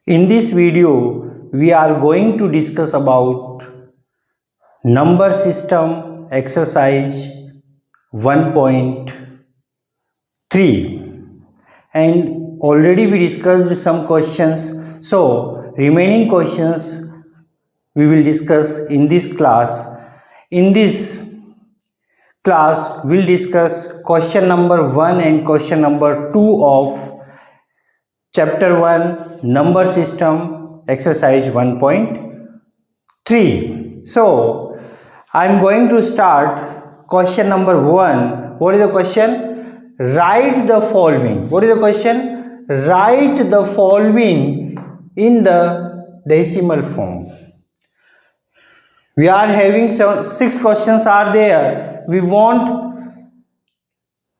In this video, we are going to discuss about number system exercise 1.3, and already we discussed some questions. So remaining questions we will discuss in this class. In this class, we'll discuss question number 1 and question number 2 of Chapter 1 Number System Exercise 1.3. So, I am going to start question number 1. What is the question? Write the following. What is the question? Write the following in the decimal form. We are having 6 questions are there. We want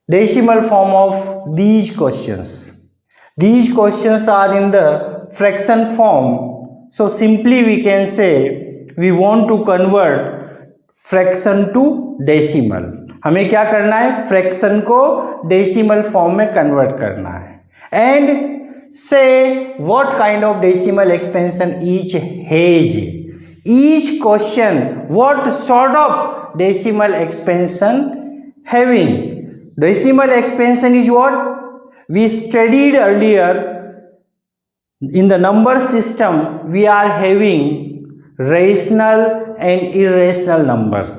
decimal form of these questions. These questions are in the fraction form. So simply we can say we want to convert fraction to decimal. हमें क्या करना है? Fraction को decimal form में convert करना है. And से what kind of decimal expansion each has. Each question what sort of decimal expansion having. Decimal expansion is what we studied earlier. In the number system we are having rational and irrational numbers.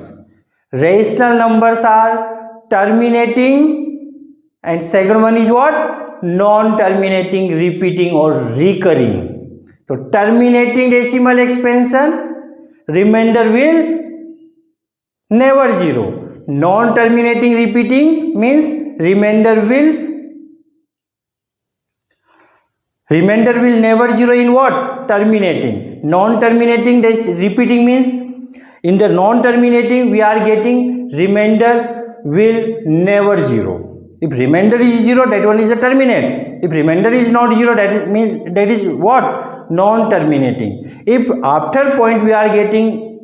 Rational numbers are terminating, and second one is what? Non-terminating, repeating or recurring. So terminating decimal expansion, remainder will never zero. Non-terminating repeating means remainder will never zero in what? Terminating. Non-terminating repeating means in the non-terminating we are getting remainder will never zero. If remainder is zero, that one is a terminate. If remainder is not zero, that means that is what? Non-terminating. If after point we are getting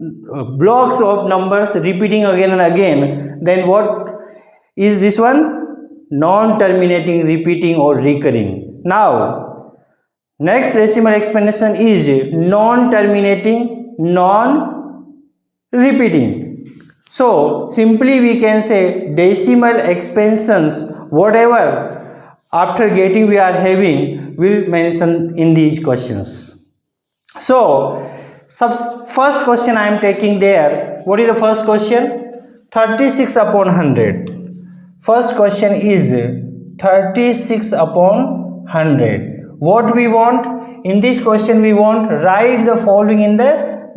blocks of numbers repeating again and again, then what is this one? Non-terminating, repeating or recurring. Now next decimal expansion is non-terminating, non-repeating. So simply we can say decimal expansions whatever after getting we are having will mention in these questions. So first question I am taking there. What is the first question? 36 upon 100. First question is 36 upon 100. What we want in this question? We want write the following in the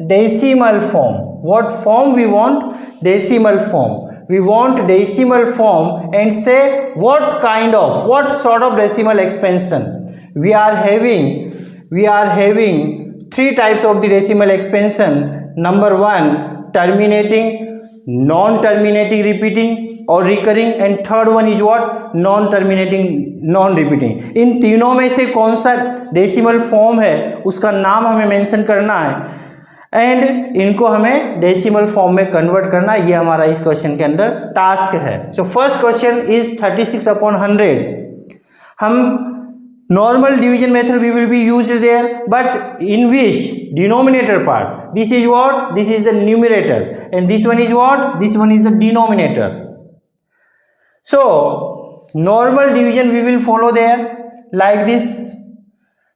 decimal form. What form we want? Decimal form. We want decimal form and say what kind of, what sort of decimal expansion we are having. We are having 3 types of the decimal expansion. Number 1 terminating, non-terminating, repeating और recurring, and third one is what? Non-terminating, non-repeating. इन तीनों में से कौन सा decimal form है उसका नाम हमें मेंशन करना है एंड इनको हमें डेसिमल फॉर्म में कन्वर्ट करना है. ये हमारा इस क्वेश्चन के अंदर टास्क है. So first question is 36 upon 100. हम normal division method we will be used there, but in which denominator part? This is what? This is the numerator, and this one is what? This one is the denominator. So normal division we will follow there like this.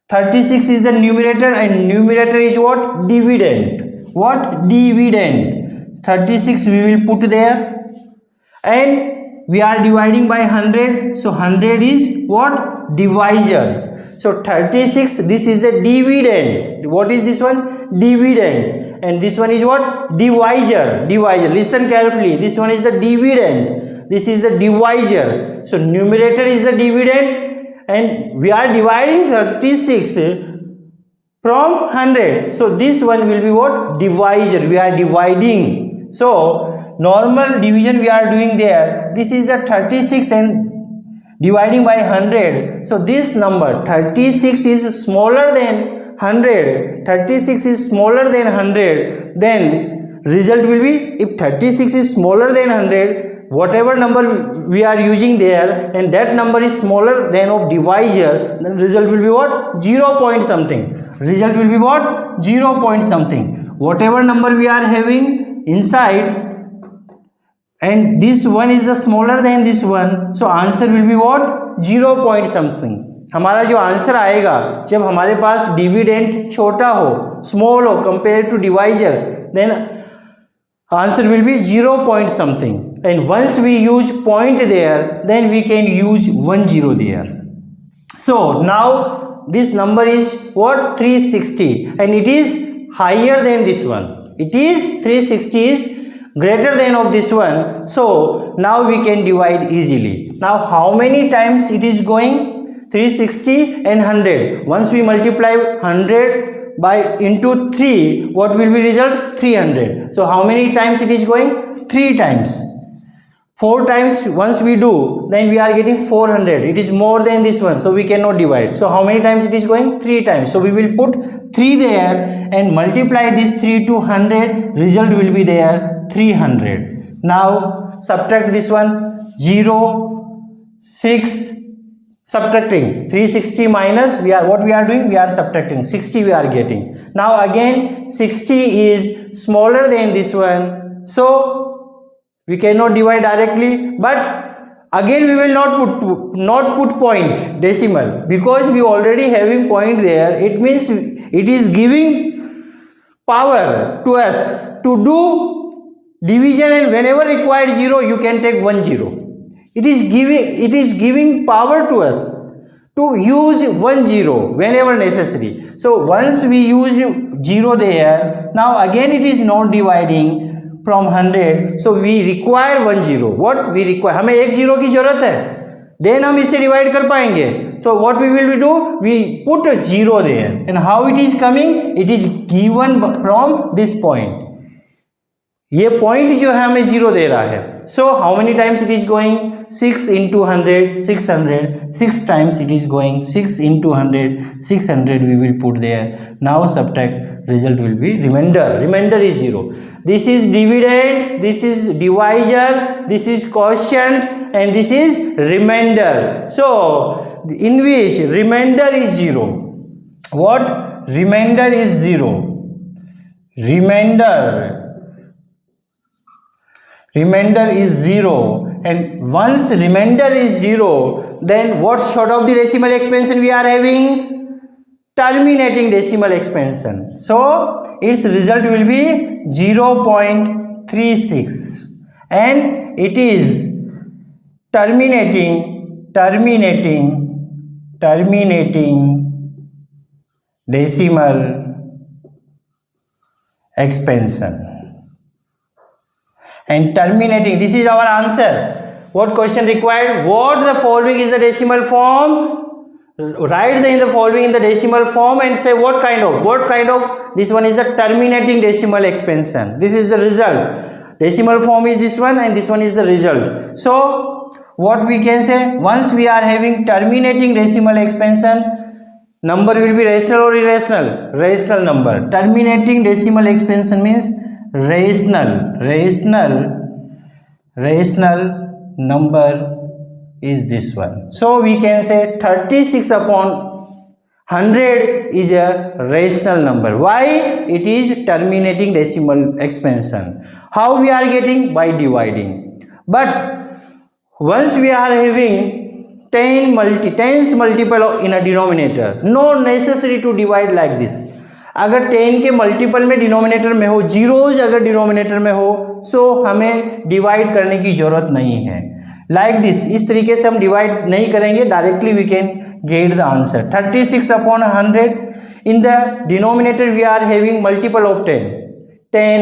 36 is the numerator and numerator is what? Dividend. What? Dividend. 36 we will put there, and we are dividing by 100, so 100 is what? Divisor. So 36, this is the dividend. What is this one? Dividend. And this one is what? Divisor. Divisor. Listen carefully. This one is the dividend. This is the divisor. So numerator is the dividend, and we are dividing 36 from 100. So this one will be what? Divisor. We are dividing. So normal division we are doing there. This is the 36 and dividing by 100. So this number 36 is smaller than 100. 36 is smaller than 100. Then result will be, if 36 is smaller than 100, whatever number we are using there and that number is smaller than of divisor, then result will be what? 0 point something. Result will be what? 0 point something. Whatever number we are having inside and this one is the smaller than this one, so answer will be what? 0 point something. हमारा जो answer आएगा जब हमारे पास dividend छोटा हो, small हो compare to divisor, then answer will be 0 point something, and once we use point there then we can use 10 there. So now this number is what? 360, and it is higher than this one. It is 360 is greater than of this one, so now we can divide easily. Now how many times it is going? 360 and 100. Once we multiply 100 by into 3, what will be result? 300. So how many times it is going? 3 times. 4 times once we do, then we are getting 400. It is more than this one, so we cannot divide. So how many times it is going? 3 times. So we will put 3 there and multiply this 3 to 100. Result will be there 300. Now subtract this one, 0, 6, subtracting 360 minus, we are what we are doing? We are subtracting 60 we are getting. Now again 60 is smaller than this one, so we cannot divide directly, but again we will not put point decimal because we already having point there. It means it is giving power to us to do division, and whenever required 0 you can take 10. It is giving power to us to use 10 whenever necessary. So once we use 0 there, now again it is not dividing from 100, so we require 10. What we require? हमें एक 0 की जरूरत है, then हम इसे divide कर पाएंगे. So what we will do? We put 0 there, and how it is coming? It is given from this point. ये पॉइंट जो है हमें 0 दे रहा है. So how many times it is going? 6 into 100, 600. 6 times it is going. 6 into 100, 600 we will put there. Now subtract, result will be remainder. Remainder is 0. This is dividend, this is divisor, this is quotient, and this is remainder. So in which remainder is 0. What? Remainder is 0. Remainder is 0, and once remainder is 0, then what sort of the decimal expansion we are having? Terminating decimal expansion. So its result will be 0.36, and it is terminating decimal expansion. And terminating, this is our answer. What question required? What the following is the decimal form? Write in the following in the decimal form and say what kind of. This one is the terminating decimal expansion. This is the result. Decimal form is this one, and this one is the result. So what we can say? Once we are having terminating decimal expansion, number will be rational or irrational? Rational number. Terminating decimal expansion means rational number is this one. So we can say 36 upon 100 is a rational number. Why? It is terminating decimal expansion. How we are getting? By dividing. But once we are having 10's multiple in a denominator, no necessary to divide like this. अगर 10 के multiple में denominator में हो, zeros अगर denominator में हो, सो हमें divide करने की जरूरत नहीं है. लाइक दिस, इस तरीके से हम डिवाइड नहीं करेंगे, directly we can get the answer. 36 upon 100. In the denominator we are having multiple of 10,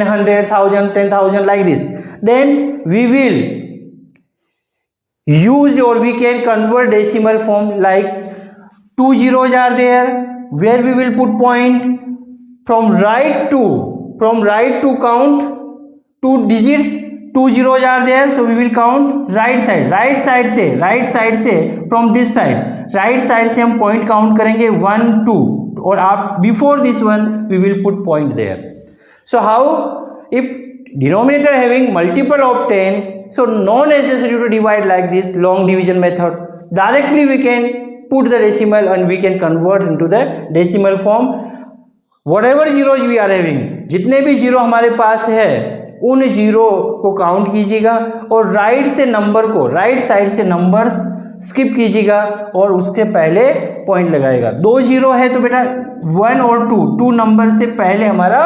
100, 1000, 10,000 like this. Then we will use or we can convert decimal form like 2 zeros are there, where we will put point. From right to count 2 digits, 2 zeros are there, so we will count right side से from this side, right side से हम point count करेंगे 1 2, और आप before this one we will put point there. So how? If denominator having multiple of 10, so no necessity to divide like this long division method. Directly we can put the decimal and we can convert into the decimal form. Whatever zeros we are having, जितने भी zero हमारे पास है उन zero को count कीजिएगा और right side से numbers skip कीजिएगा और उसके पहले पॉइंट लगाएगा. 2 जीरो है तो बेटा 1 और 2 नंबर से पहले हमारा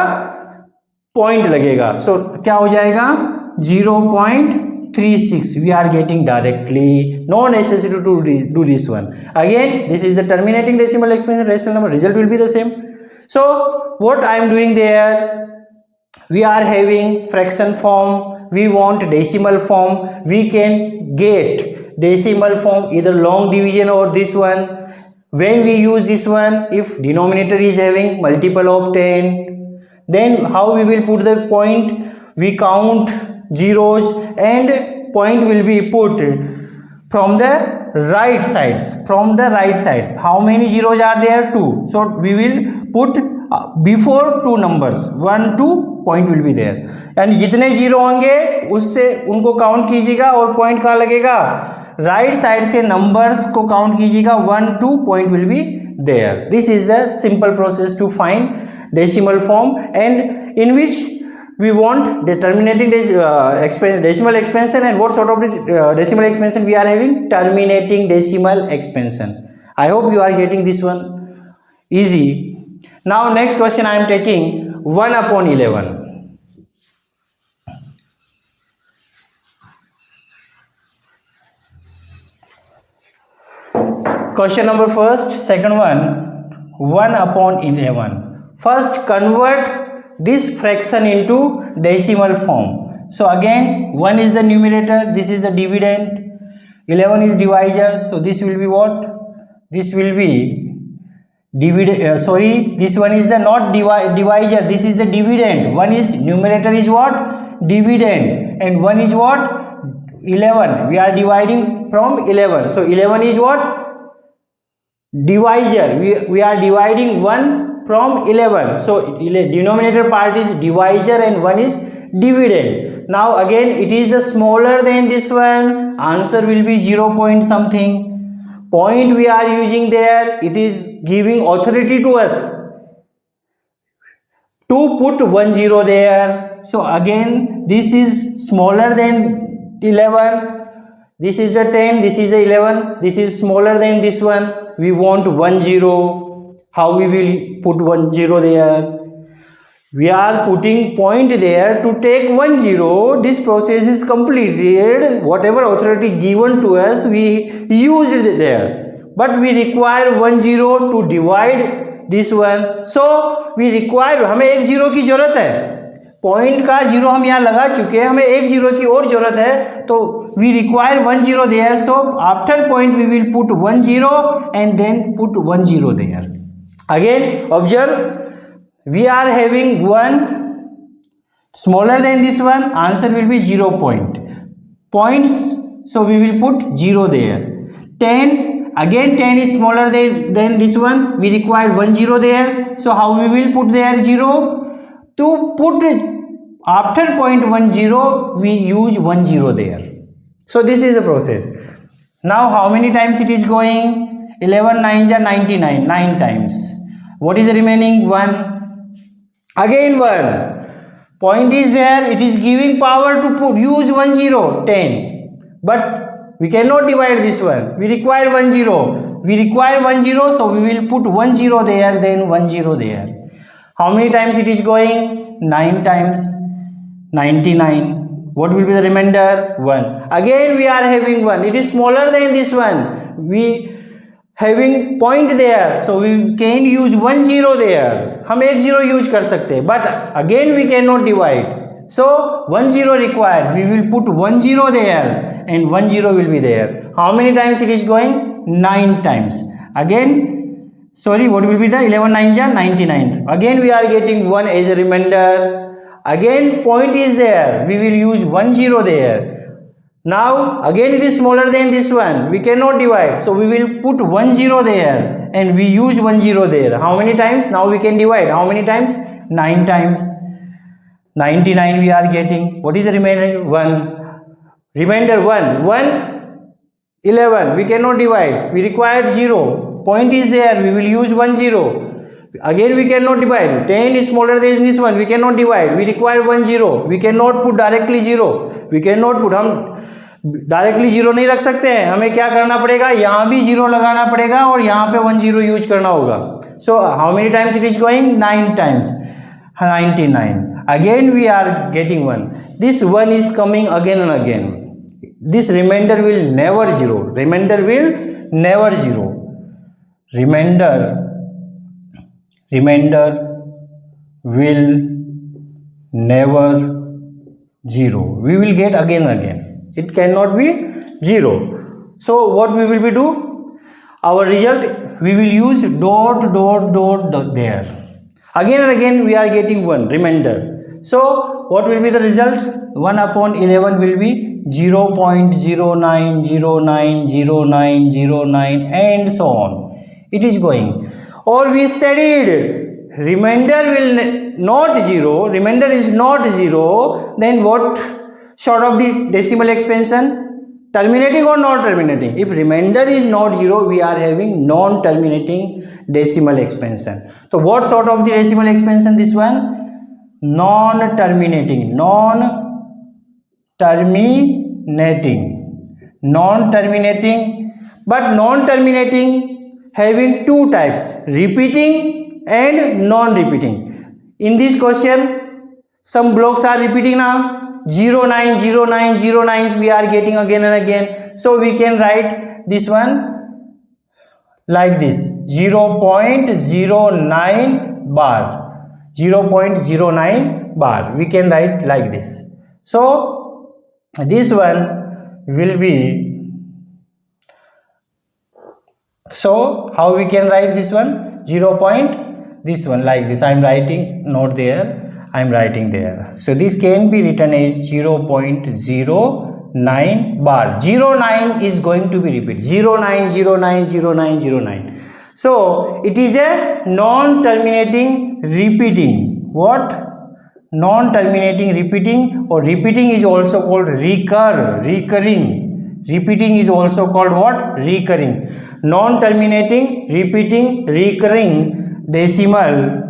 पॉइंट लगेगा. सो क्या हो जाएगा 0.36. We are getting directly, no necessity to do this one. Again this is the terminating decimal expansion rational number. Result will be the same. So what I am doing there, we are having fraction form, we want decimal form. We can get decimal form either long division or this one. When we use this one, if denominator is having multiple of 10, then how we will put the point? We count zeros and point will be put from the right sides. How many zeros are there? 2. So we will put before 2 numbers 1 2 point will be there. यानी जितने zero होंगे उससे उनको count कीजिएगा और point कहाँ लगेगा, right side से नंबर्स को काउंट कीजिएगा, 1 2 point will be there. This is the simple process to find decimal form, and in which we want the terminating decimal expansion. And what sort of decimal expansion we are having? Terminating decimal expansion. I hope you are getting this one easy. Now next question I am taking 1 upon 11. Question number first, second one, 1 upon 11. First convert this fraction into decimal form. So again 1 is the numerator, this is the dividend, 11 is divisor. So this will be what? This will be this one is the not divisor, this is the dividend. 1 is numerator is what? Dividend, and 1 is what? 11. We are dividing from 11. So 11 is what? Divisor. We are dividing 1 from 11. So denominator part is divisor and 1 is dividend. Now again it is the smaller than this one. Answer will be 0 point something. Point we are using there, it is giving authority to us to put 1 0 there. So again this is smaller than 11. This is the 10, this is the 11, this is smaller than this one. We want 1 0. How we will put 1 0 there? We are putting point there to take 1 0. This process is completed. Whatever authority given to us, we used it there. But we require 1 0 to divide this one. So we require, हमें 1 0 की जरूरत है. Point का 0 हम यहाँ लगा चुके हैं, हमें 1 0 की और जरूरत है. तो we require 1 0 there. So after point we will put 1 0 and then put 1 0 there. Again observe, we are having 1 smaller than this one. Answer will be 0 point. Points, so we will put 0 there. 10, again 10 is smaller than this one. We require 1 0 there. So how we will put there 0? To put after point 1 0 we use 1 0 there. So this is the process. Now how many times it is going? 11 9s are 99, 9 times. What is the remaining? 1. Again 1. Point is there, it is giving power to use 1 0, 10. But we cannot divide this one. We require 1 0. We require 1 0, so we will put 1 0 there, then 1 0 there. How many times it is going? 9 times. 99. What will be the remainder? 1. Again we are having 1. It is smaller than this one. We having point there, so we can use 1 0 there. हम 1 0 use कर सकते हैं, but again we cannot divide. So 1 0 required. We will put 1 0 there and 1 0 will be there. How many times it is going? 9 times. Again, sorry, what will be the 11 9s are 99. Again we are getting 1 as a remainder. Again point is there. We will use 1 0 there. Now again it is smaller than this one. We cannot divide, so we will put 1 0 there and we use 1 0 there. How many times? Now we can divide. How many times? 9 times. 99 we are getting. What is the remainder? 1. Remainder 1. 1, 11. We cannot divide. We require 0. Point is there. We will use 1 0. Again we cannot divide. 10 is smaller than this one. We cannot divide. We require 1 0. We cannot put directly 0. We cannot put. हम directly zero नहीं रख सकते हैं. हमें क्या करना पड़ेगा? यहाँ भी जीरो लगाना पड़ेगा और यहाँ पे 1 0 यूज करना होगा. So how many times it is going? 9 times. 99. Again we are getting 1. This 1 is coming again and again. This remainder will never zero. Remainder will never zero. Remainder will never zero. We will get again and again. It cannot be zero. So what we will be do? Our result we will use dot dot dot dot there. Again and again we are getting 1 remainder. So what will be the result? 1 upon 11 will be 0.09090909 and so on. It is going. Or we studied remainder will not zero. Remainder is not zero. Then what sort of the decimal expansion? Terminating or non terminating? If remainder is not zero, we are having non terminating decimal expansion. So what sort of the decimal expansion? This one? Non terminating. But non terminating having two types, repeating and non repeating. In this question some blocks are repeating now. 090909 we are getting again and again. So we can write this one like this, 0.09 bar. 0.09 bar we can write like this. So this one will be, so how we can write this one? 0. This one like this. I am writing not there, I am writing there. So this can be written as 0.09 bar. 09 is going to be repeated. 09090909. So it is a non-terminating repeating. What? Non-terminating repeating, or repeating is also called recurring. Repeating is also called what? Recurring. Non-terminating, repeating, recurring decimal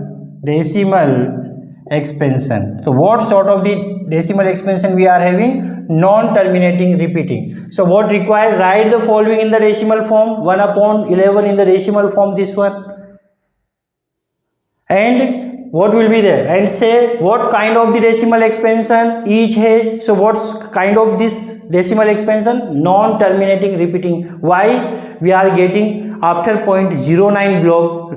expansion. So what sort of the decimal expansion we are having? Non-terminating repeating. So what required? Write the following in the decimal form. 1 upon 11 in the decimal form, this one. And what will be there? And say what kind of the decimal expansion each has. So what kind of this decimal expansion? Non-terminating repeating. Why? We are getting after 0.09 block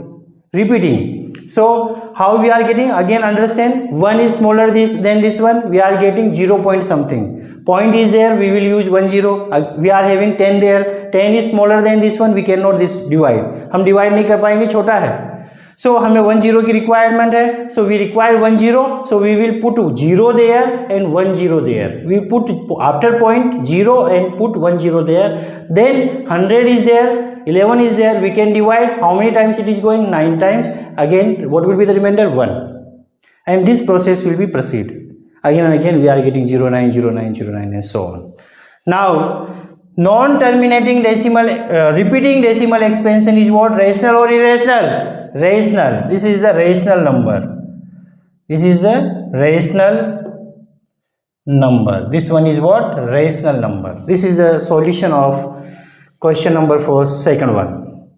repeating. So how we are getting? Again understand, 1 is smaller than this one. We are getting 0 point something. Point is there, we will use 1 0. We are having 10 there. 10 is smaller than this one. We cannot this divide. हम divide नहीं कर पाएंगे, छोटा है. So हमें 1 0 की requirement है. So we require 1 0. So we will put 0 there and 1 0 there. We put after point 0 and put 1 0 there. Then 100 is there. 11 is there. We can divide. How many times it is going? 9 times. Again, what will be the remainder? 1. And this process will be proceed. Again and again we are getting 090909 and so on. Now, non-terminating decimal, repeating decimal expansion is what? Rational or irrational? Rational. This is the rational number. This is the rational number. This one is what? Rational number. This is the solution of question number 4, second one.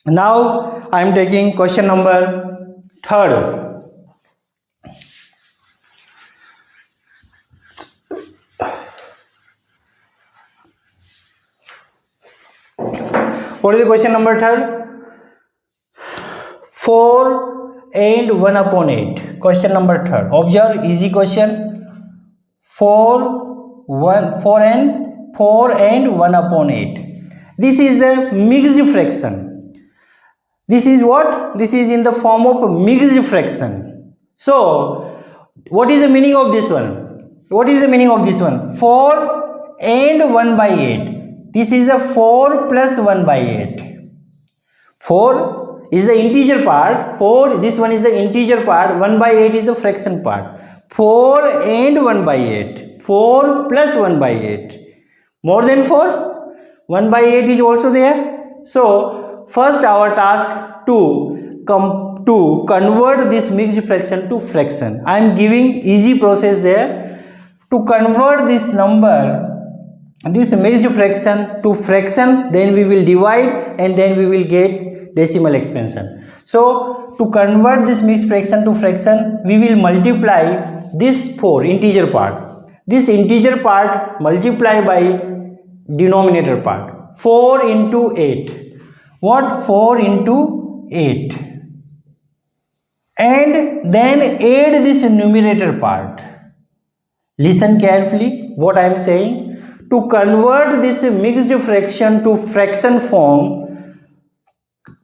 Now I am taking question number 3rd. What is the question number 3rd? 4 and 1 upon 8. Question number 3rd. Observe, easy question. 4 and 1 upon 8. This is the mixed fraction. This is what? This is in the form of mixed fraction. So what is the meaning of this one? What is the meaning of this one? 4 and 1 by 8. This is a 4 plus 1 by 8. 4 is the integer part. 4, this one is the integer part. 1 by 8 is the fraction part. 4 and 1 by 8. 4 plus 1 by 8. More than 4? 1 by 8 is also there. So, first our task to convert this mixed fraction to fraction. I am giving easy process there. To convert this number, this mixed fraction to fraction, then we will divide and then we will get decimal expansion. So, to convert this mixed fraction to fraction, we will multiply this 4 integer part. This integer part multiply by denominator part. 4 into 8. What? 4 into 8. And then add this numerator part. Listen carefully what I am saying. To convert this mixed fraction to fraction form,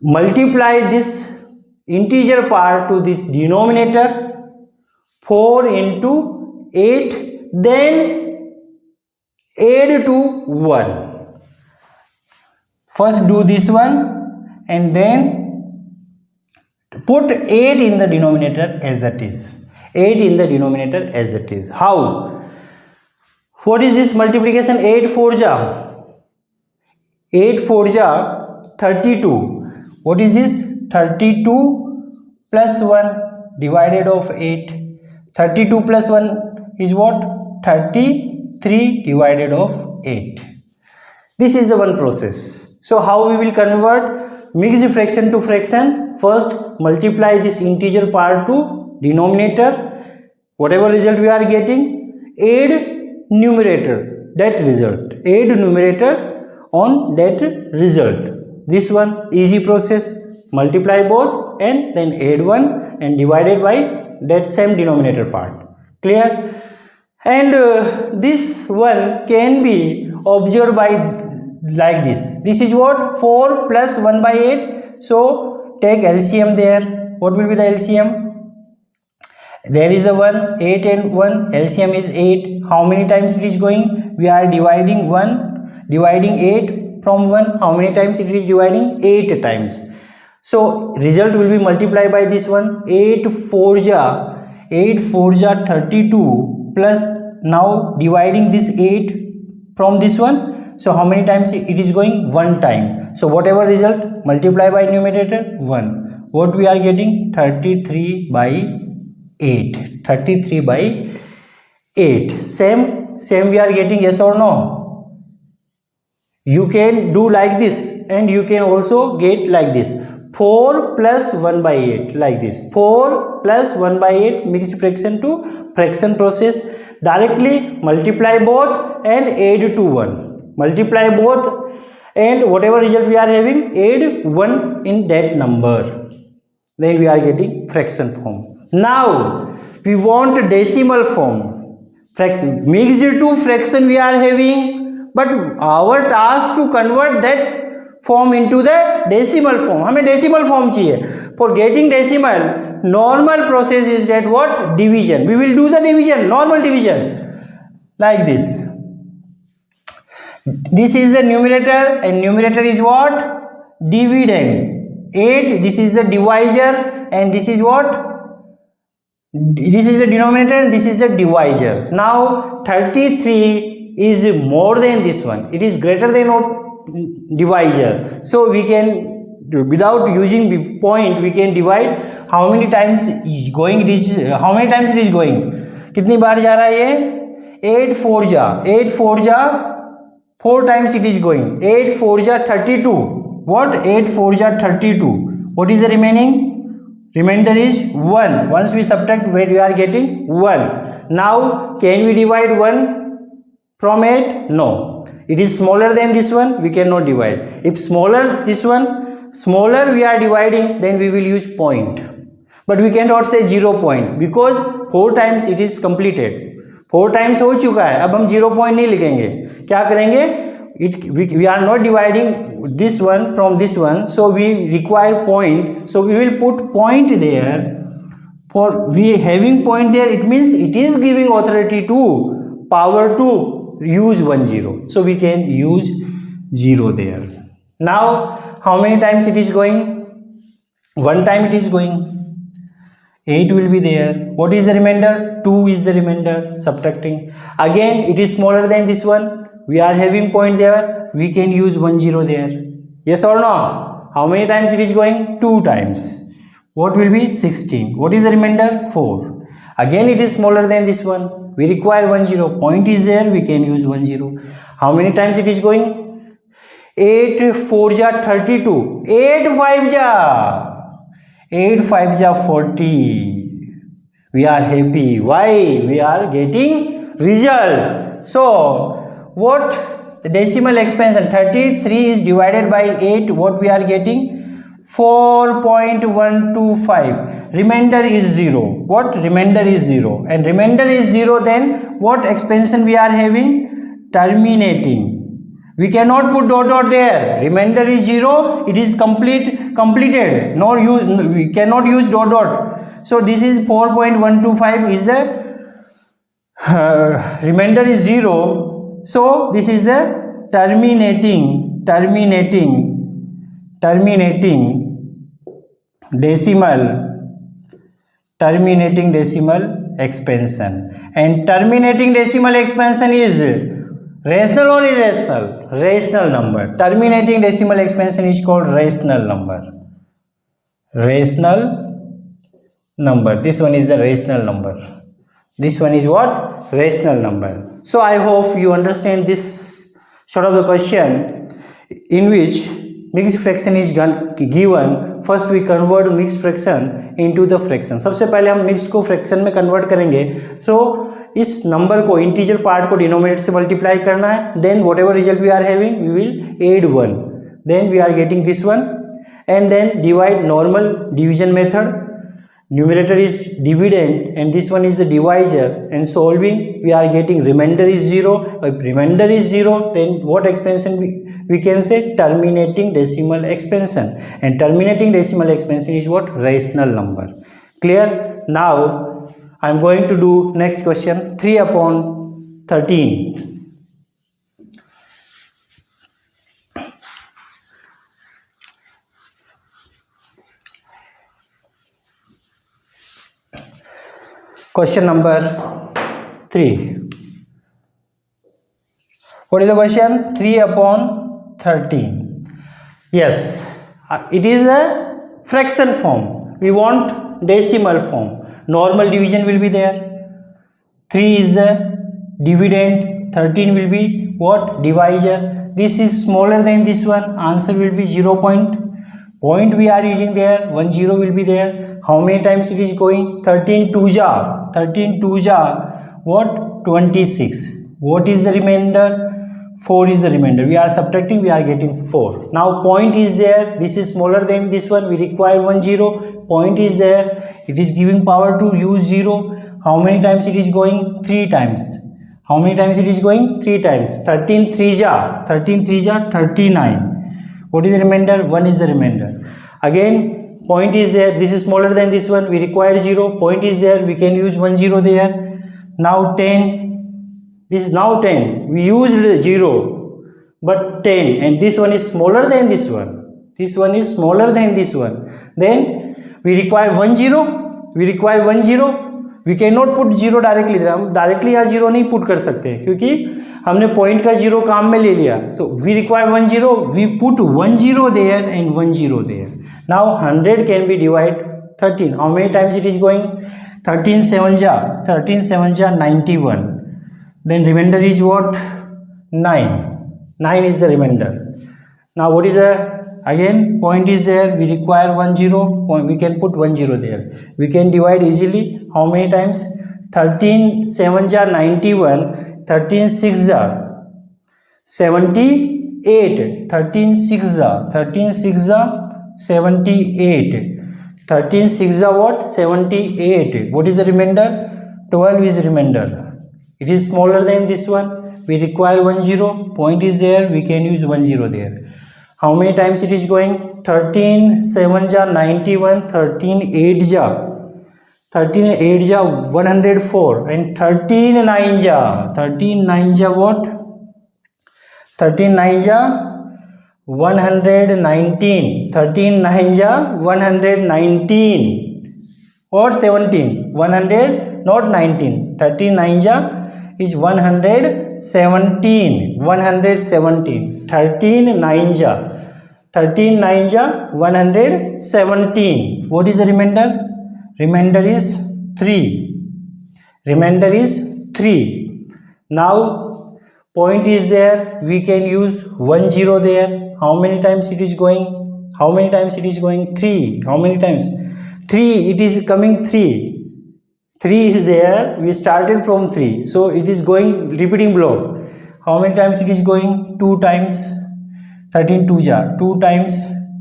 multiply this integer part to this denominator, 4 into 8, then add to 1. First do this one and then put 8 in the denominator as it is. 8 in the denominator as it is. How? What is this multiplication? 8 4 ja? 8 4 ja 32. What is this? 32 plus 1 divided of 8. 32 plus 1 is what? 33 divided of 8. This is the one process. So how we will convert mixed fraction to fraction? First multiply this integer part to denominator. Whatever result we are getting, add numerator that result. Add numerator on that result. This one easy process. Multiply both and then add one and divided by that same denominator part. Clear? And this one can be observed by like this. This is what? 4 plus 1 by 8. So take LCM there. What will be the LCM? There is the 1, 8 and 1. LCM is 8. How many times it is going? We are dividing 1, dividing 8 from 1. How many times it is dividing? 8 times. So result will be multiplied by this one. 8 4 ja 32 plus now dividing this 8 from this one. So how many times it is going? 1 time. So whatever result, multiply by numerator 1. What we are getting? 33 by 8. 33 by 8. Same we are getting, yes or no? You can do like this and you can also get like this. 4 plus 1 by 8 like this. 4 plus 1 by 8 mixed fraction to fraction process. Directly multiply both and add to 1. Multiply both and whatever result we are having, add 1 in that number. Then we are getting fraction form. Now we want decimal form. Fraction mixed to fraction we are having, but our task to convert that form into the decimal form. हमें decimal form चाहिए. For getting decimal, normal process is that what? Division. We will do the division, normal division, like this. This is the numerator and numerator is what? Dividend. 8. This is the divisor and this is what? This is the denominator and this is the divisor. Now 33 is more than this one. It is greater than divisor. So we can, without using point, we can divide. How many times is going? How many times it is going? कितनी बार जा रहा है ये? 8 4 जा 8 4 जा 4 times it is going. 8 4 ja 32. What? 8 4 ja 32. What is the remaining? Remainder is 1. Once we subtract, where we are getting 1. Now can we divide 1 from 8? No. It is smaller than this one, we cannot divide. If smaller this one, smaller we are dividing, then we will use point. But we cannot say 0 point because 4 times it is completed. 4 times हो चुका है, अब हम 0 point नहीं लिखेंगे. क्या करेंगे? We are not dividing this one from this one, so we require point. So we will put point there. For we having point there, it means it is giving authority to power to use 1 0. So we can use 0 there. Now how many times it is going? 1 time it is going. 8 will be there. What is the remainder? 2 is the remainder. Subtracting. Again, it is smaller than this one. We are having point there. We can use 1 0 there. Yes or no? How many times it is going? 2 times. What will be? 16. What is the remainder? 4. Again, it is smaller than this one. We require 1 0. Point is there. We can use 1 0. How many times it is going? 8 4 ja 32. 8 5 ja. 8 5 ja 40. We are happy. Why? We are getting result. So, what the decimal expansion 33 is divided by 8. What we are getting? 4.125. Remainder is 0. What? Remainder is 0. And remainder is 0, then what expansion we are having? Terminating. We cannot put dot dot there. Remainder is 0. It is completed. No use. We cannot use dot dot. So this is 4.125 is the remainder is 0. So this is the terminating decimal expansion. And terminating decimal expansion is rational or irrational? Rational number. Terminating decimal expansion is called rational number. This one is the rational number. This one is what? Rational number. So I hope you understand this sort of the question in which mixed fraction is given. First we convert mixed fraction into the fraction. सबसे पहले हम mixed को fraction में convert करेंगे. So इस number को integer part को denominator से मल्टीप्लाई करना है. Then whatever result we are having we will add 1. Then we are getting this one and then divide normal division method. Numerator is dividend and this one is the divisor, and solving we are getting remainder is 0. If remainder is 0, then what expansion we can say? Terminating decimal expansion. And terminating decimal expansion is what? Rational number. Clear? Now I am going to do next question. 3 upon 13. Question number 3. What is the question? 3 upon 13. Yes, it is a fraction form. We want decimal form. Normal division will be there. 3 is the dividend. 13 will be what? Divisor. This is smaller than this one. Answer will be 0. Point we are using there. 1 0 will be there. How many times it is going? 13 2 ja. 13 2 ja. What? 26. What is the remainder? 4 is the remainder. We are subtracting. We are getting 4. Now point is there. This is smaller than this one. We require 1 0. Point is there. It is giving power to use 0. How many times it is going? 3 times. How many times it is going? 3 times. 13 3 ja. 13 3 ja 39. What is the remainder? 1 is the remainder. Again, point is there. This is smaller than this one. We require 0. Point is there. We can use 1 0 there. Now 10. This is now 10. We used 0, but 10, and this one is smaller than this one. This one is smaller than this one. Then we require 1 0. We require 1 0. We cannot put 0 directly. हम directly यहाँ 0 नहीं put कर सकते क्योंकि हमने point का 0 काम में ले लिया. तो we require 1 0. We put 1 0 there and 1 0 there. Now 100 can be divided 13. How many times it is going? 13 7 ja. 13 7 ja 91. Then remainder is what? 9. 9 is the remainder. Now what is the again point is there. We require 1 0. Point, we can put 1 0 there. We can divide easily. How many times? 13 7 ja 91. 13 6 ja 78. 13 6 ja 78. 13 6 ja what? 78. What is the remainder? 12 is the remainder. It is smaller than this one. We require 1 0. Point is there. We can use 1 0 there. How many times it is going? 13 7 ja 91. 13 8 ja 104. And 13 9 ja. 13 9 ja what? 13 9 ja 119. 13 9 ja 119. or 17? 100, not 19. 13 9 is 117. 117. 13 9 13 9 117. What is the remainder? Remainder is 3. Remainder is 3. Now point is there, we can use 1 0 there. How many times it is going? How many times it is going? 3. How many times? 3. It is coming 3. 3 is there. We started from 3. So it is going repeating block. How many times it is going? 2 times. 13 2 2 times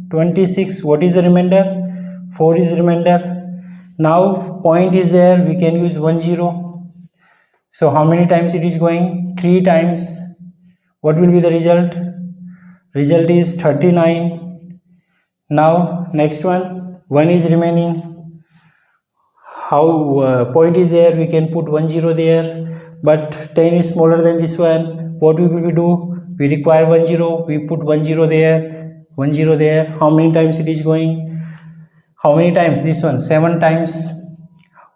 26. What is the remainder? 4 is remainder. Now point is there. We can use 1 0. So how many times it is going? 3 times. What will be the result? Result is 39. Now next one. 1 is remaining. How point is there? We can put 1 0 there. But 10 is smaller than this one. What we will do? We require 1 0. We put 1 0 there. 1 0 there. How many times it is going? How many times? This one 7 times.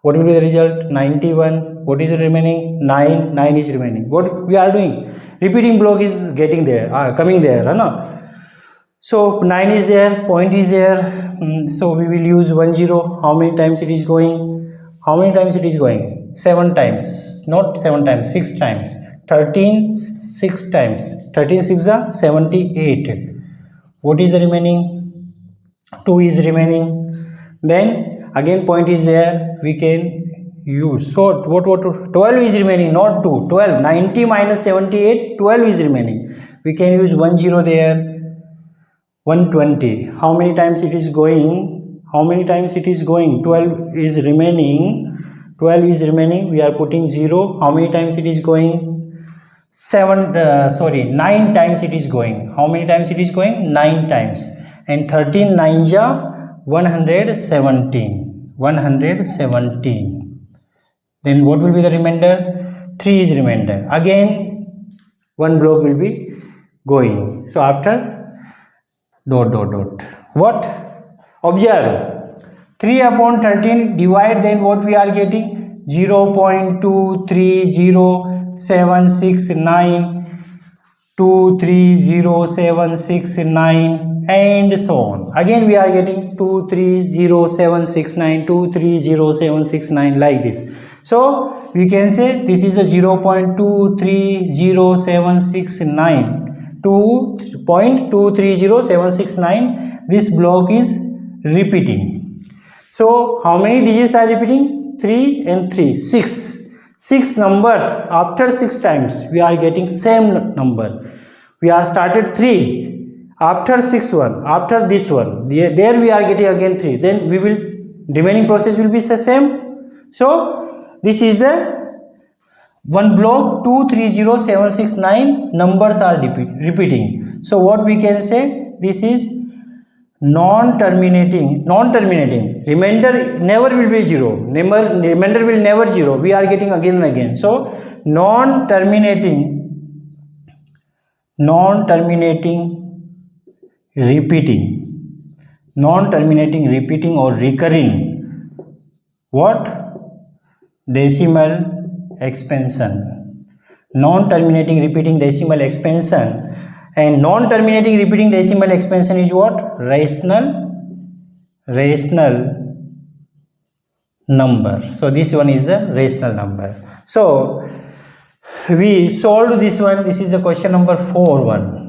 What will be the result? 91. What is the remaining? 9. 9 is remaining. What we are doing? Repeating block is getting there, coming there, no? So 9 is there, point is there. So we will use 1 0. How many times it is going? How many times it is going? 7 times. Not 7 times, 6 times. 13 6 times. 13 6 are 78. What is the remaining? 2 is remaining. Then again point is there. We can use. So what 12 is remaining, not 2. 12. 90 minus 78. 12 is remaining. We can use 1 0 there. 120. How many times it is going? How many times it is going? 12 is remaining. 12 is remaining. We are putting 0. How many times it is going? 9 times it is going. How many times it is going? 9 times. And 13 9 117. 117. Then what will be the remainder? 3 is remainder. Again one block will be going. So after dot. What? Observe. 3 upon 13 divide, then what we are getting? 0.230769, 230769 and so on. Again we are getting 230769, 230769 like this. So we can say this is a 0.230769 to 0.230769. This block is repeating. So how many digits are repeating? 3 and 3, 6. 6 numbers. After 6 times we are getting same number. We are started 3. After 6 one, after this one, there we are getting again 3. Then we will, remaining process will be the same. So this is the one block. 230769 numbers are repeating. So what we can say? This is non-terminating. Remainder never will be 0. Remainder will never 0. We are getting again and again. So non-terminating repeating. Non-terminating repeating or recurring. What? Decimal expansion. Non-terminating repeating decimal expansion. And non-terminating repeating decimal expansion is what? Rational number. So this one is the rational number. So we solved this one. This is the question number 4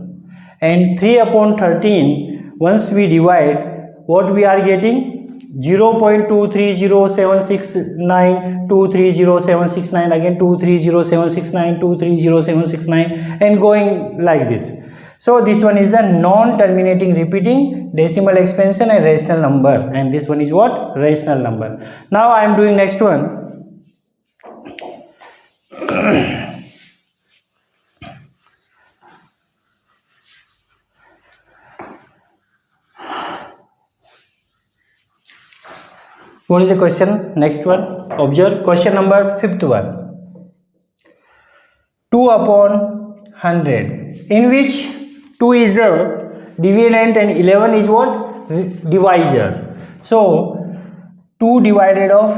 and 3 upon 13, once we divide, what we are getting? 0.230769, 230769, again 230769, 230769 and going like this. So this one is the non-terminating repeating decimal expansion and rational number, and this one is what? Rational number. Now I am doing next one. What is the question? Next one. Observe question number 5th one. 2 upon 100, in which 2 is the dividend and 11 is what? Divisor. So 2 divided of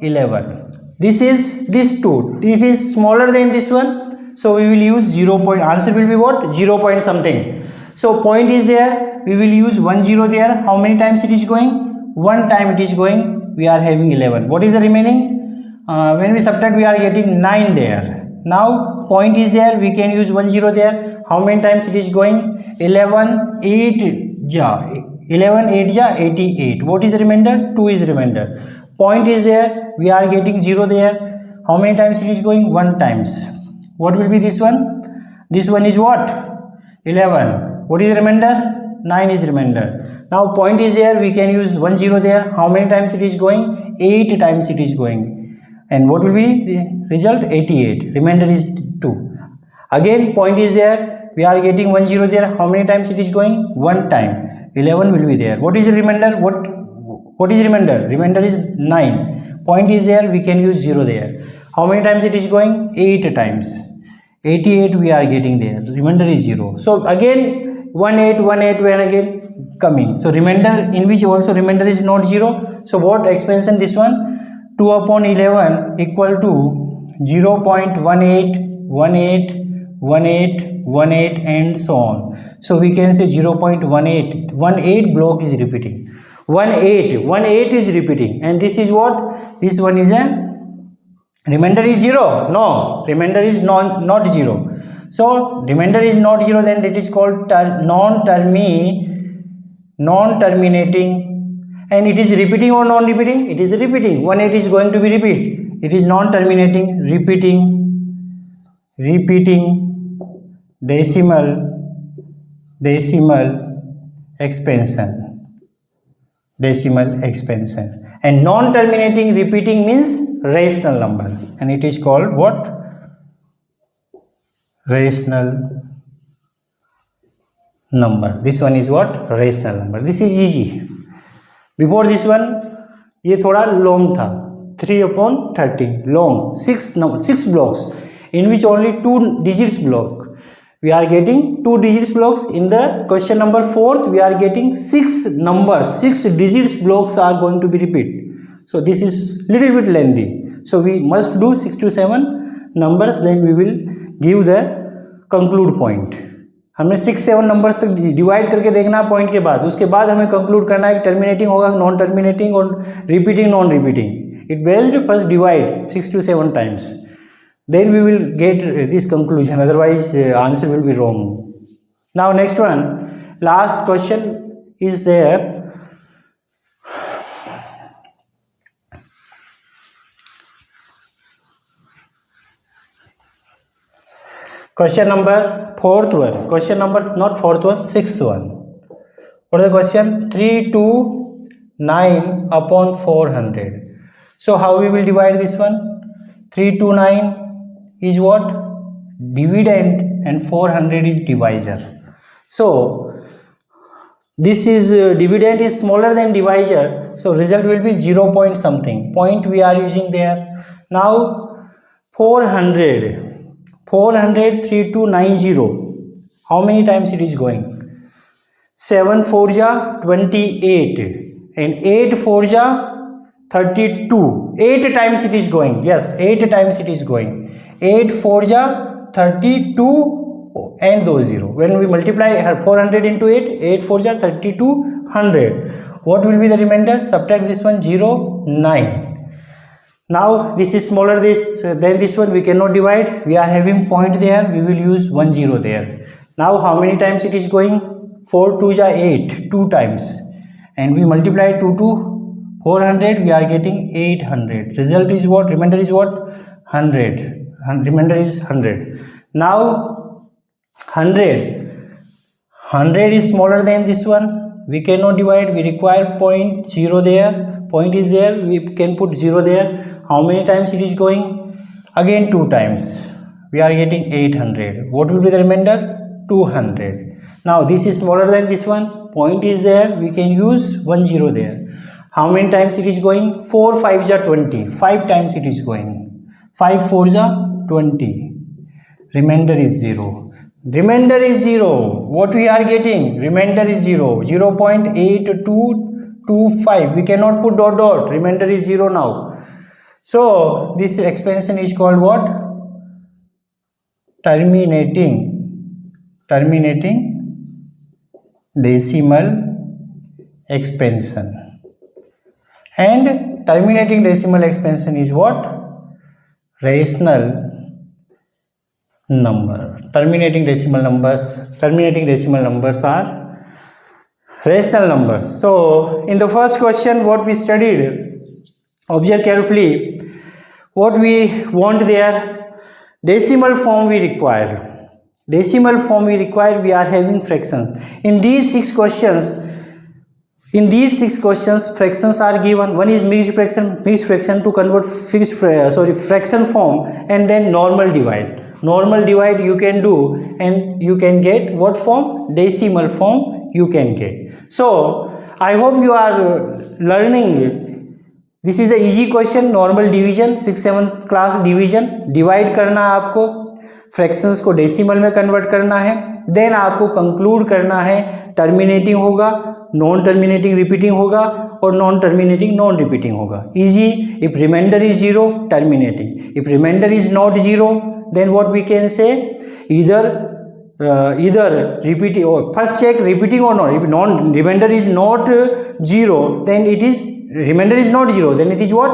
11. This is this 2. If it is smaller than this one, so we will use 0 point. Answer will be what? 0 point something. So point is there. We will use 1 0 there. How many times it is going? 1 time it is going. We are having 11. What is the remaining? When we subtract, we are getting 9 there. Now point is there. We can use 1 0 there. How many times it is going? 11 8 ja. 11 8 ja 88. What is the remainder? 2 is remainder. Point is there. We are getting 0 there. How many times it is going? 1 times. What will be this one? This one is what? 11. What is the remainder? 9 is remainder. Now point is there. We can use 1 0 there. How many times it is going? 8 times it is going. And what will be the result? 88. Remainder is 2. Again point is there. We are getting 1 0 there. How many times it is going? 1 time. 11 will be there. What is the remainder? What is remainder? Remainder is 9. Point is there. We can use 0 there. How many times it is going? 8 times. 88 we are getting there. Remainder is 0. So again 1 8 1 8 when again coming. So remainder in which also remainder is not 0. So what expansion this one? 2 upon 11 equal to 0.18 18 18 18 and so on. So we can say 0.18. 18 block is repeating. 18 is repeating. And this is what? This one is a remainder is 0. No, remainder is not 0. So remainder is not 0, then it is called non-terminating. And it is repeating or non-repeating? It is repeating. 18 is going to be repeat. It is non-terminating, repeating decimal expansion. And non-terminating repeating means rational number, and it is called what? Rational number. This one is what? Rational number. This is easy. Before this one ये थोड़ा long था. 3 upon 30 long. 6 blocks in which only 2 digits block. We are getting 2 digits blocks. In the question number 4th, we are getting 6 numbers, 6 digits blocks are going to be repeat. So this is little bit lengthy. So we must do 6 to 7 numbers. Then we will give the conclude point. हमें 6-7 numbers तक divide करके देखना point के बाद. उसके बाद हमें conclude करना है टर्मिनेटिंग होगा, नॉन टर्मिनेटिंग और repeating non repeating. It based first divide 6 to 7 times. Then we will get this conclusion, otherwise answer will be wrong. Now next one, last question is there. Question number 4th one. Question number not 4th one, 6th one. What is the question? 329 upon 400. So how we will divide this one? 329 is what? Dividend, and 400 is divisor. So this is dividend is smaller than divisor, so result will be 0 point something. Point we are using there. Now 400 3290. How many times it is going? 7 4 ja 28 and 8 4 ja 32. 8 times it is going. Yes, 8 times it is going. 8 4 ja 32 and those 0. When we multiply 400 into 8, 8 4 ja 32 100. What will be the remainder? Subtract this one 0 9. Now this is smaller than this one. We cannot divide. We are having point there. We will use 1 0 there. Now how many times it is going? 4 2 ja 8, 2 times, and we multiply 2 to 400. We are getting 800. Result is what? Remainder is what? 100. Remainder is 100. Now 100 is smaller than this one. We cannot divide. We require point 0 there. Point is there. We can put 0 there. How many times it is going? Again 2 times. We are getting 800. What will be the remainder? 200. Now this is smaller than this one. Point is there. We can use 1 0 there. How many times it is going? 4 5 ja 20. 5 times it is going. 5 4 ja 20. Remainder is 0. Remainder is 0. What we are getting? Remainder is 0. 0.82 5. We cannot put dot dot. Remainder is 0 now. So this expansion is called what? Terminating decimal expansion. And terminating decimal expansion is what? Rational number. Terminating decimal numbers are rational numbers. So in the first question what we studied, observe carefully what we want there. Decimal form we require. We are having fractions. In these six questions fractions are given. One is mixed fraction to convert fraction form, and then normal divide you can do, and you can get what form? Decimal form you can get. So I hope you are learning. This is the easy question. Normal division, 6th-7th class division. Divide करना है आपको, fractions को decimal में convert करना है, then आपको conclude करना है टर्मिनेटिंग होगा, नॉन टर्मिनेटिंग रिपीटिंग होगा, और नॉन टर्मिनेटिंग नॉन रिपीटिंग होगा. Easy. If remainder is 0, terminating. If remainder is not 0, then what we can say? Either repeating, or first check repeating or not. If remainder is not 0, then it is remainder is not 0, then it is what?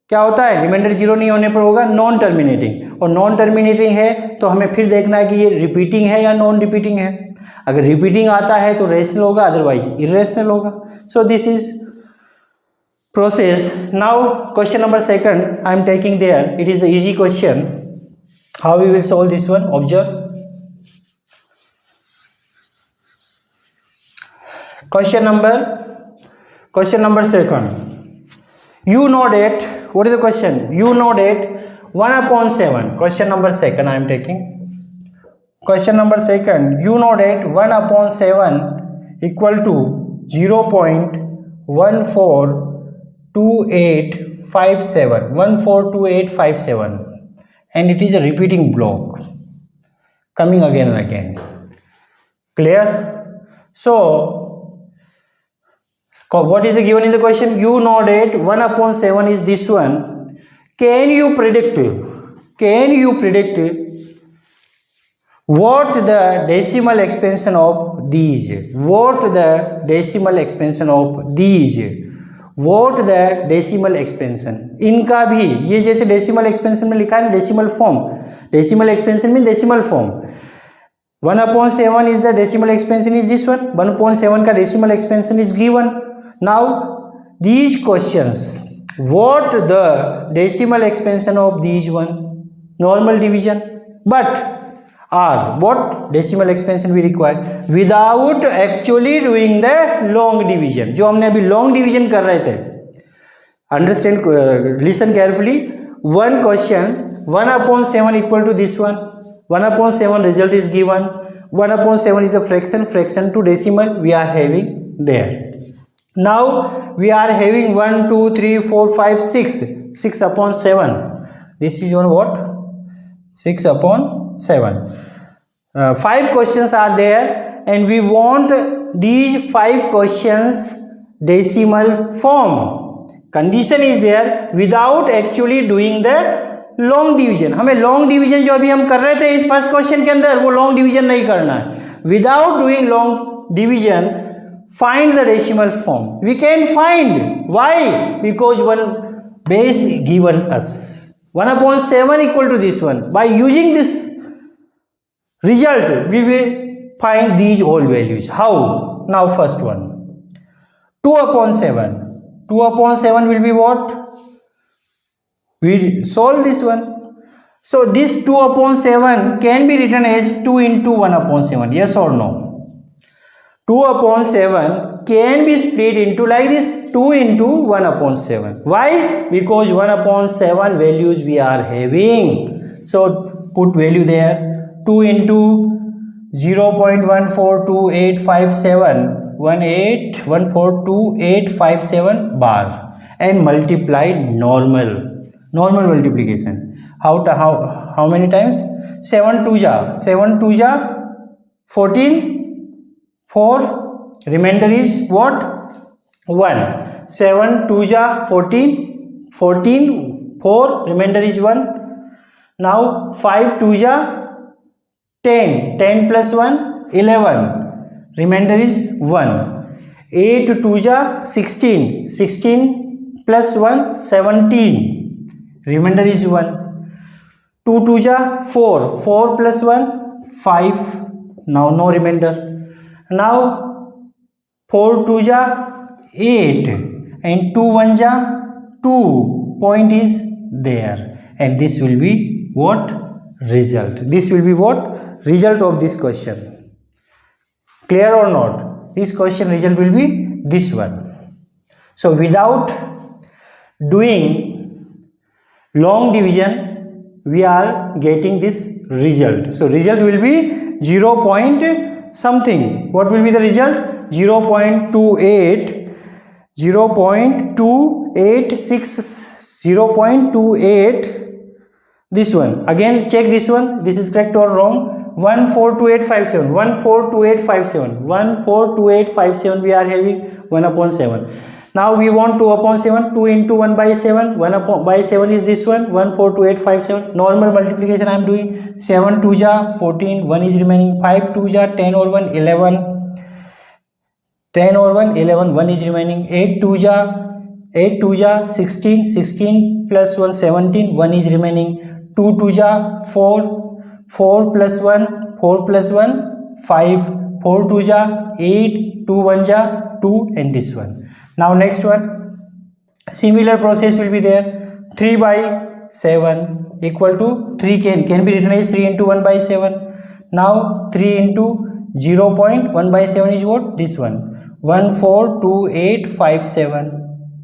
क्या होता है? Reminder 0 नहीं होने पर होगा non terminating, और non terminating है तो हमें फिर देखना है कि ये रिपीटिंग है या नॉन रिपीटिंग है. अगर रिपीटिंग आता है तो रेशनल होगा, अदरवाइज इरेशनल होगा. So this is process. Now question number 2 I am taking their. It is the easy question. How we will solve this one? Observe. Question number 2. You know that, what is the question? You know that 1/7. Question number 2 I am taking. Question number 2. You know that 1/7 equal to 0.142857. And it is a repeating block coming again and again. Clear? So what is given in the question? You know that 1/7 is this one. Can you predict what the decimal expansion of these? What the decimal expansion इनका भी, ये जैसे decimal expansion में लिखा है ना, decimal expansion में decimal form. 1/7 is the decimal expansion is this one. 1/7 का decimal expansion is given. Now these questions, what the decimal expansion of these one? Normal division, but are what decimal expansion we require without actually doing the long division. जो हमने अभी long division कर रहे थे. Understand, listen carefully. One question, 1/7 equal to this one. 1/7 result is given. 1/7 is a fraction to decimal we are having there. Now we are having 1 2 3 4 5 6/7. This is one what? 6/7. 5 questions are there, and we want these 5 questions decimal form. Condition is there without actually doing the long division. हमें long division जो अभी हम कर रहे थे इस first question के अंदर, वो long division नहीं करना है. Without doing long division, find the decimal form. We can find. Why? Because one base given us 1/7 equal to this one. By using this result, we will find these all values. How? Now first one, 2/7. 2/7 will be what? We solve this one. So this 2/7 can be written as 2 into 1/7. Yes or no? 2/7 can be split into like this, 2 into 1/7. Why? Because 1/7 values we are having. So put value there. 2 into 0.142857 1414287 bar, and multiplied normal multiplication. How many times? 7 2 ja 14. 4 remainder is what? 1. 7 2 ja 14, 14, 4, remainder is 1. Now 5 2 ja 10, 10 plus 1, 11, remainder is 1. 8 2 ja 16, 16 plus 1, 17, remainder is 1. 2 2 ja 4, 4 plus 1, 5, now no remainder. Now 4 2 ja 8 and 2 1 ja 2, point is there, and this will be what? Result. This will be what? Result of this question. Clear or not? This question result will be this one. So without doing long division, we are getting this result. So result will be 0 point something. What will be the result? 0 0.28, 0 0.286, 0 0.28. This one again, check this one, this is correct or wrong. 142857, 142857, 142857 we are having 1 upon 7. Now we want 2 upon 7, 2 into 1 by 7, 1 upon by 7 is this one, 142857. Normal multiplication I am doing. 7 2 ja 14, 1 is remaining. 5 2 ja 10 or 1, 11, 10 or 1, 11, 1 is remaining. 8 2 ja 16, 16 plus 1, 17, 1 is remaining. 2 2 ja 4, 4 plus 1, 4 plus 1, 5, 4 2 ja 8, 2 1 ja 2, and this one. Now next one, similar process will be there. 3 by 7 equal to 3 can be written as 3 into 1 by 7. Now 3 into 0 0.1 by 7 is what? This one, 142857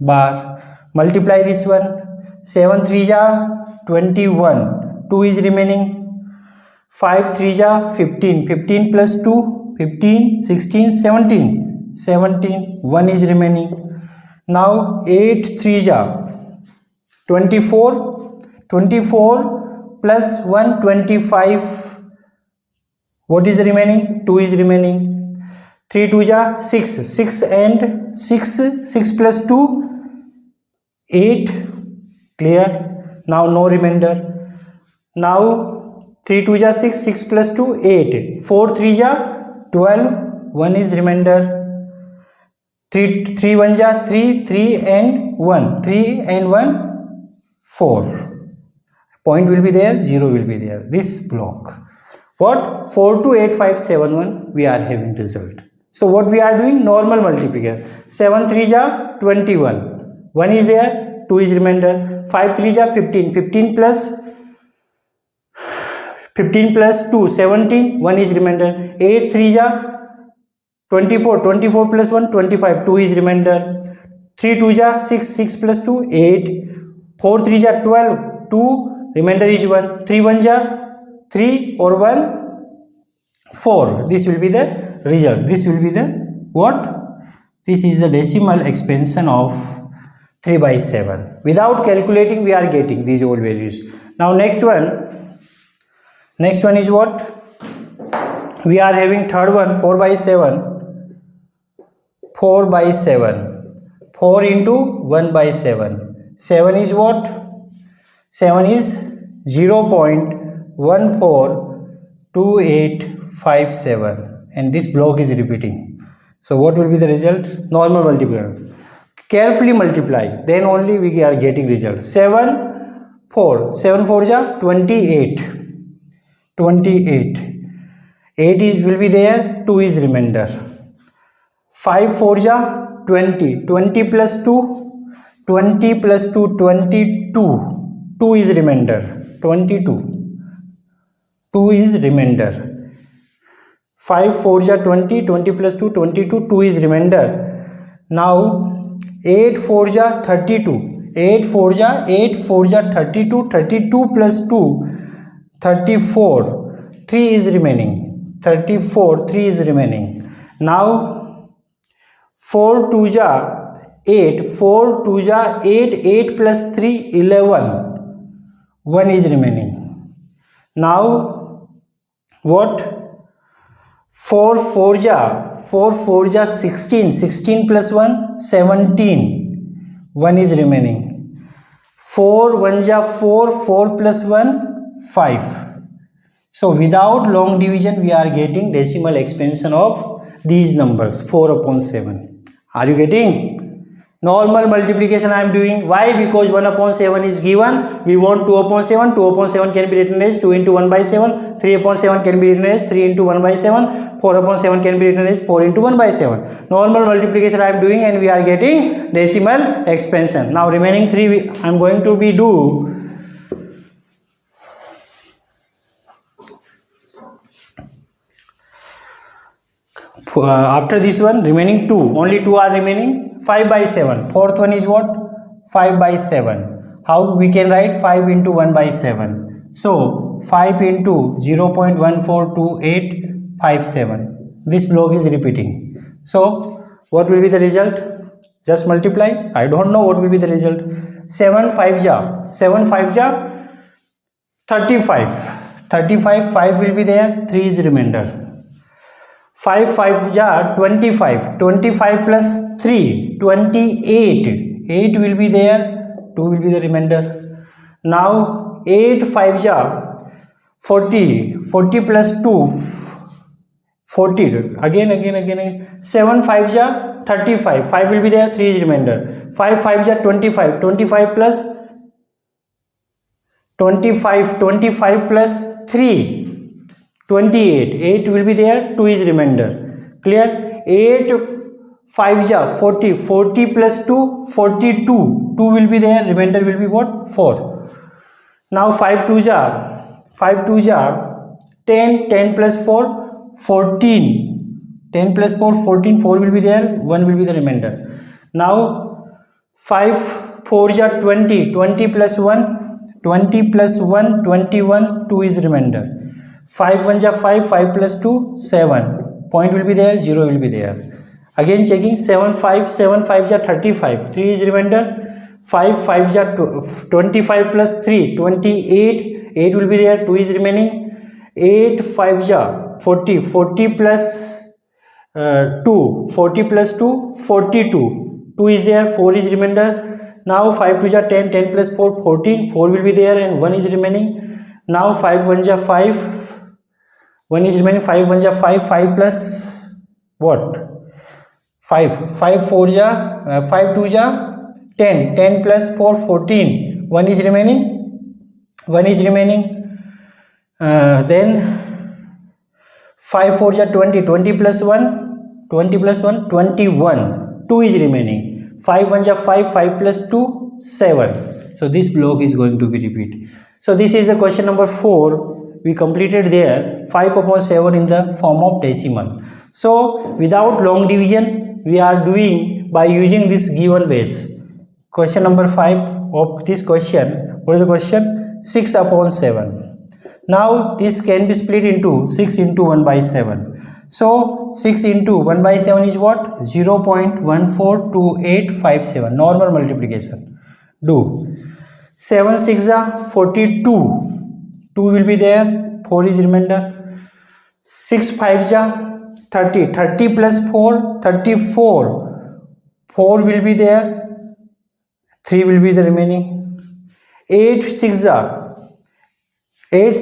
bar. Multiply this one. 7 3 ja 21, 2 is remaining. 5 3 ja 15, 15 plus 2, 15, 16, 17, 17, 1 is remaining. Now 8 3 ja 24, 24 plus 1, 25, what is remaining? 2 is remaining. 3 2 ja 6, 6 and 6, 6 plus 2, 8, clear. Now no remainder. Now 3 2 ja 6, 6 plus 2, 8, 4 3 ja 12, 1 is remainder. 3 1 ja 3, 3 and 1, 3 and 1, 4. Point will be there, 0 will be there. This block. What? 428571 we are having result. So what we are doing? Normal multiplication. 7 3 ja 21, 1 is there, 2 is remainder. 5 3 ja 15, 15 plus 2, 17, 1 is remainder. 8 3 ja 24, 24 plus 1, 25, 2 is remainder. 3 2 ja 6, 6 plus 2, 8, 4 3 ja 12, 2, remainder is 1, 3 1 ja 3 or 1, 4. This will be the result. This will be the what? This is the decimal expansion of 3 by 7. Without calculating we are getting these all values. Now next one is what? We are having third one, 4 by 7. 4 by 7, 4 into 1 by 7. 7 is what? 7 is 0 0.142857, and this block is repeating. So what will be the result? Normal multiplication. Carefully multiply, then only we are getting result. 7 4, 7 4 ja 28, 28, 8 is will be there, 2 is remainder. 5 4 ja 20, 20 plus 2, 20 plus 2, 22, 2 is remainder, 22, 2 is remainder. 5 4 ja 20, 20 plus 2, 22, 2 is remainder. Now 8 4 ja 32, 8 4 ja 32, 32 plus 2, 34, 3 is remaining, 34, 3 is remaining. Now 4 2 ja 8, 4 2 ja 8, 8 plus 3, 11, 1 is remaining. Now what? 4 4 ja 16, 16 plus 1 17, 1 is remaining. 4 1 ja 4, 4 plus 1 5. So without long division we are getting decimal expansion of these numbers 4 upon 7. Are you getting? Normal multiplication I am doing. Why? Because 1 upon 7 is given. We want 2 upon 7. 2 upon 7 can be written as 2 into 1 by 7. 3 upon 7 can be written as 3 into 1 by 7. 4 upon 7 can be written as 4 into 1 by 7. Normal multiplication I am doing and we are getting decimal expansion. Now remaining 3 I am going to be do. After this one remaining 2, only 2 are remaining. 5 by 7, fourth one is what? 5 by 7. How we can write 5 into 1 by 7? So 5 into 0.142857. This block is repeating. So what will be the result? Just multiply. I don't know what will be the result. 7 5 ja 35. 35, 5 will be there, 3 is remainder. 5 5 ja 25, 25 plus 3 28, 8 will be there, 2 will be the remainder. Now 8 5 ja 40, 40 plus 2 40, again 7 5 ja 35, 5 will be there, 3 is remainder. 5 5 ja 25, 25 plus 25 plus 3 28, 8 will be there, 2 is remainder. Clear? 8 5 ja 40, 40 plus 2 42, 2 will be there, remainder will be what? 4. Now 5 2 ja 10, 10 plus 4 14, 10 plus 4 14, 4 will be there, 1 will be the remainder. Now 5 4 ja 20, 20 plus 1 20 plus 1 21, 2 is remainder. 5 1 ja 5, 5 plus 2 7, point will be there, 0 will be there. Again checking. 7 5 ja 35, 3 is remainder. 5 5 ja 25 plus 3 28, 8 will be there, 2 is remaining. 8 5 ja 40, 40 plus 2 40 plus 2 42, 2 is there, 4 is remainder. Now 5 2 ja 10, 10 plus 4 14, 4 will be there and 1 is remaining. Now 5 1 ja 5, 1 is remaining. 5 1 ja 5, 5 plus what? 5 5 4 ja 5 2 ja 10, 10 plus 4 14, 1 is remaining, 1 is remaining. Then 5 4 ja 20, 20 plus 1 21, 2 is remaining. 5 1 ja 5, 5 plus 2 7. So this block is going to be repeated. So this is the question number 4. We completed there 5 upon 7 in the form of decimal. So without long division we are doing by using this given base. Question number 5 of this question. What is the question? 6 upon 7. Now this can be split into 6 into 1 by 7. So 6 into 1 by 7 is what? 0.142857. Normal multiplication. Do 7 6 are 42. 2 will be there, 4 is remainder. 6 5 ja 30, 30 plus 4 34, 4 will be there, 3 will be the remaining. 8 6 ja 8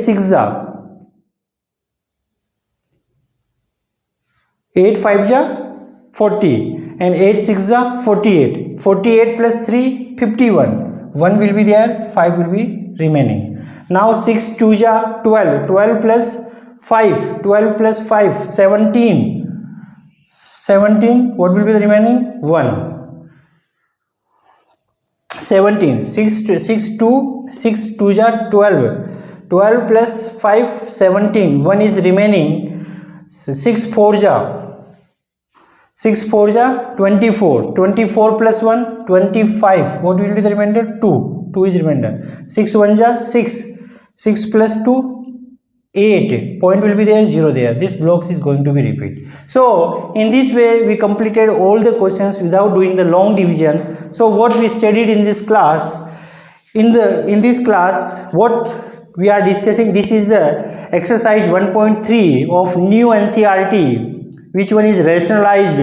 5 ja 40 and 8 6 ja 48, 48 plus 3 51, 1 will be there, 5 will be remaining. Now 6 2 ja 12, 12 plus 5, 12 plus 5 17, 17, what will be the remaining? 1. 17, 6 2 ja 12, 12 plus 5 17, 1 is remaining. 6 4 ja 24, 24 plus 1 25, what will be the remainder? 2 is remainder. 6 1 ja 6 plus 2 8, point will be there, 0 there. This blocks is going to be repeat. So in this way we completed all the questions without doing the long division. So what we studied in this class, in this class, what we are discussing, this is the exercise 1.3 of new NCERT, which one is rationalized,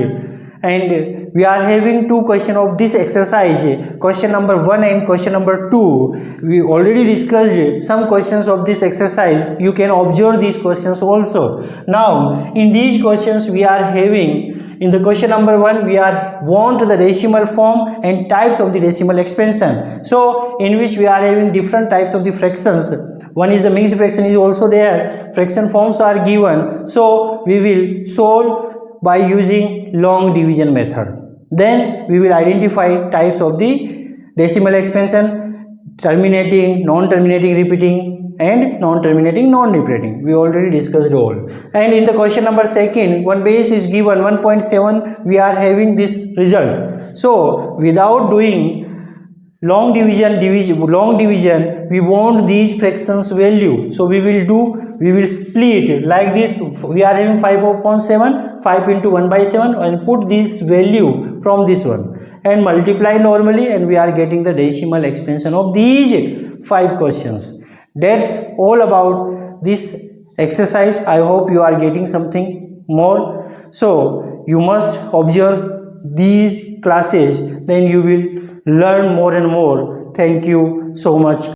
and we are having two questions of this exercise, question number 1 and question number 2. We already discussed some questions of this exercise. You can observe these questions also. Now in these questions we are having, in the question number 1 we want the decimal form and types of the decimal expansion, so in which we are having different types of the fractions. One is the mixed fraction is also there, fraction forms are given, so we will solve by using long division method. Then we will identify types of the decimal expansion: terminating, non-terminating repeating, and non-terminating non-repeating. We already discussed all. And in the question number 2, one base is given 1.7, we are having this result. So without doing long division, we want these fractions value, so we will split like this. We are having 5 upon 7, 5 into 1/7, and put this value from this one and multiply normally, and we are getting the decimal expansion of these 5 questions. That's all about this exercise. I hope you are getting something more. So you must observe these classes, then you will learn more and more. Thank you so much.